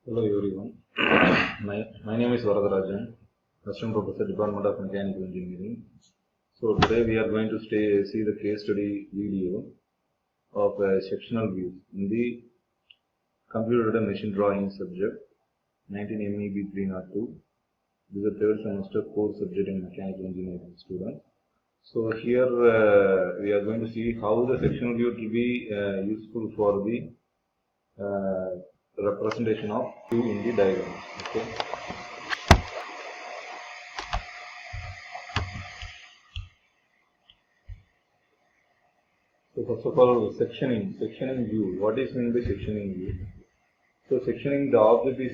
Hello everyone. my name is Varadarajan, Assistant Professor, Department of Mechanical Engineering. So today we are going to see the case study video of sectional views in the computer machine drawing subject 19 MEB 302. This is a third semester course subject in mechanical engineering students. So here we are going to see how the sectional view will be useful for the representation of view in the diagram. Okay. So first of all, sectioning view. What is meant by sectioning view? So sectioning, the object is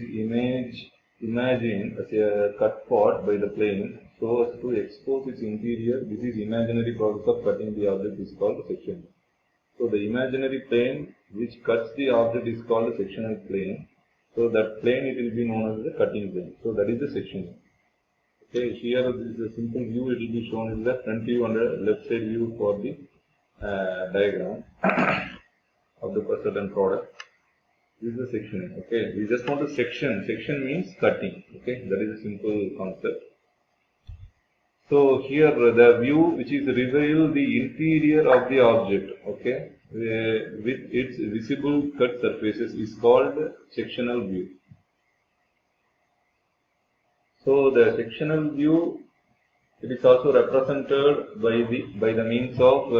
imagined as a cut part by the plane so as to expose its interior. This is imaginary process of cutting the object is called sectioning. So the imaginary plane which cuts the object is called the sectional plane. So that plane it will be known as the cutting plane. So that is the sectioning. Okay, here this is a simple view. It will be shown in the front view and the left side view for the diagram of the certain product. This is the sectioning. Okay, we just want to section. Section means cutting. Okay, that is a simple concept. So here the view which is reveal the interior of the object. Okay, with its visible cut surfaces is called sectional view. So the sectional view, it is also represented by the means of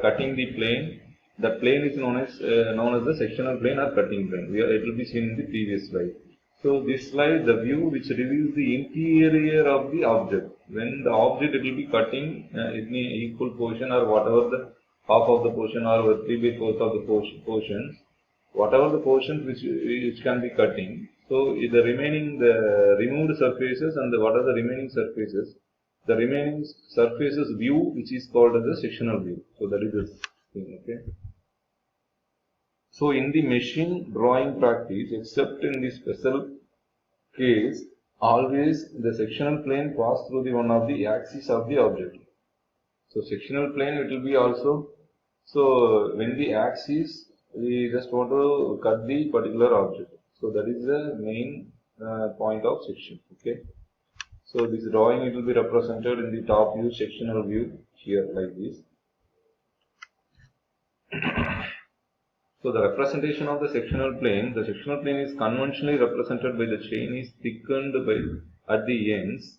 cutting the plane. The plane is known as the sectional plane or cutting plane. It will be seen in the previous slide. So this slide, the view which reveals the interior of the object. When the object it will be cutting in equal portion or whatever the half of the portion or 3/4 of the portions, whatever the portions which can be cutting. So the removed surfaces and what are the remaining surfaces? The remaining surfaces view which is called as the sectional view. So that is this thing. Okay. So in the machine drawing practice, except in the special case, always the sectional plane pass through the one of the axis of the object. So sectional plane it will be also, so when the axis we just want to cut the particular object. So that is the main point of section. Okay. So this drawing it will be represented in the top view, sectional view here like this. So the representation of the sectional plane is conventionally represented by the chain is thickened at the ends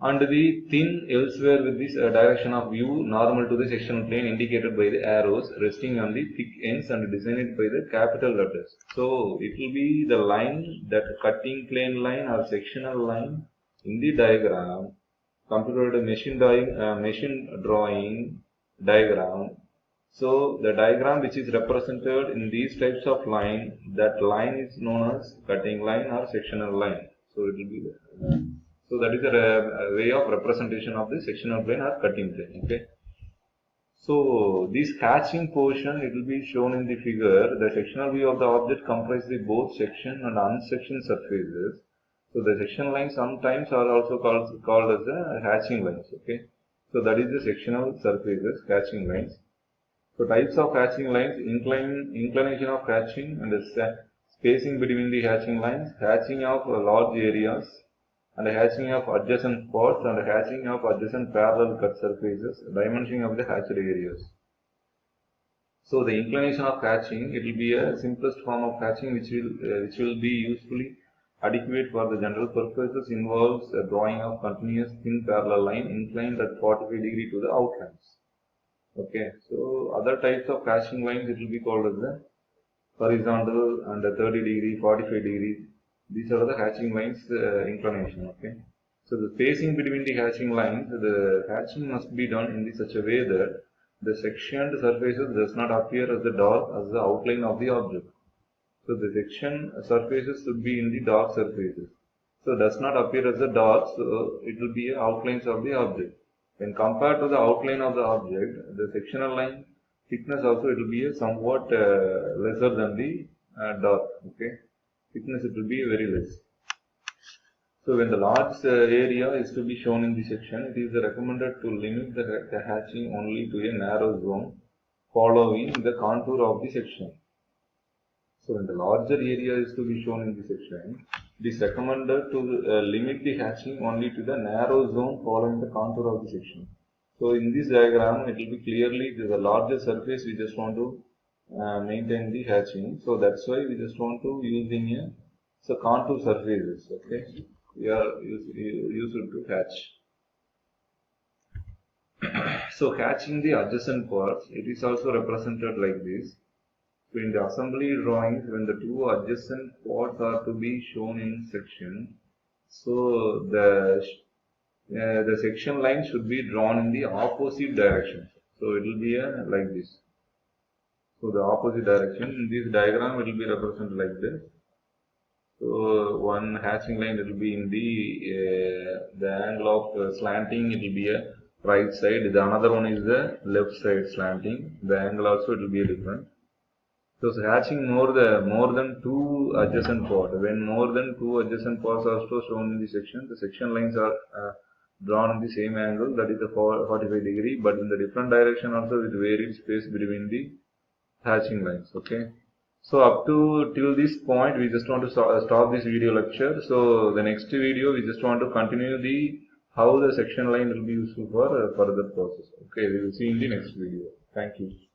and the thin elsewhere with this direction of view normal to the sectional plane indicated by the arrows resting on the thick ends and designed by the capital letters. So it will be the line, that cutting plane line or sectional line in the diagram, computer machine drawing diagram. So the diagram which is represented in these types of line, that line is known as cutting line or sectional line. So it will be there. So that is a way of representation of the sectional plane or cutting plane. Okay. So this hatching portion it will be shown in the figure. The sectional view of the object comprises both section and unsectioned surfaces. So the section lines sometimes are also called as the hatching lines. Okay. So that is the sectional surfaces, hatching lines. So types of hatching lines, inclination of hatching and the spacing between the hatching lines, hatching of large areas and hatching of adjacent spots and hatching of adjacent parallel cut surfaces, dimensioning of the hatched areas. So the inclination of hatching, it will be a simplest form of hatching which will be usefully adequate for the general purposes, involves a drawing of continuous thin parallel line inclined at 45 degree to the outlines. Okay, so other types of hatching lines it will be called as the horizontal and 30 degree, 45 degree. These are the hatching lines inclination. Okay, so the spacing between the hatching lines, the hatching must be done in such a way that the sectioned surfaces does not appear as the dark as the outline of the object. So the section surfaces should be in the dark surfaces. So does not appear as the dark, so it will be outlines of the object. When compared to the outline of the object, the sectional line thickness also it will be somewhat lesser than the dark. Okay, thickness it will be very less. So when the large area is to be shown in the section, it is recommended to limit the hatching only to a narrow zone following the contour of the section. So when the larger area is to be shown in the section, it is recommended to limit the hatching only to the narrow zone following the contour of the section. So in this diagram, it will be clearly the larger surface we just want to maintain the hatching. So that's why we just want to using a contour surfaces. Okay, we are used to hatch. So hatching the adjacent parts, it is also represented like this. So in the assembly drawings, when the two adjacent parts are to be shown in section, so the section line should be drawn in the opposite direction. So it will be like this. So the opposite direction in this diagram, it will be represented like this. So one hatching line, it will be in the angle of slanting, it will be a right side. The another one is the left side slanting. The angle also it will be different. So hatching more than two adjacent parts. When more than two adjacent parts are also shown in the section lines are drawn in the same angle, that is the 45 degree, but in the different direction also with varied space between the hatching lines. Okay. So up to till this point, we just want to stop this video lecture. So the next video, we just want to continue the how the section line will be useful for further process. Okay, we will see in the next video. Thank you.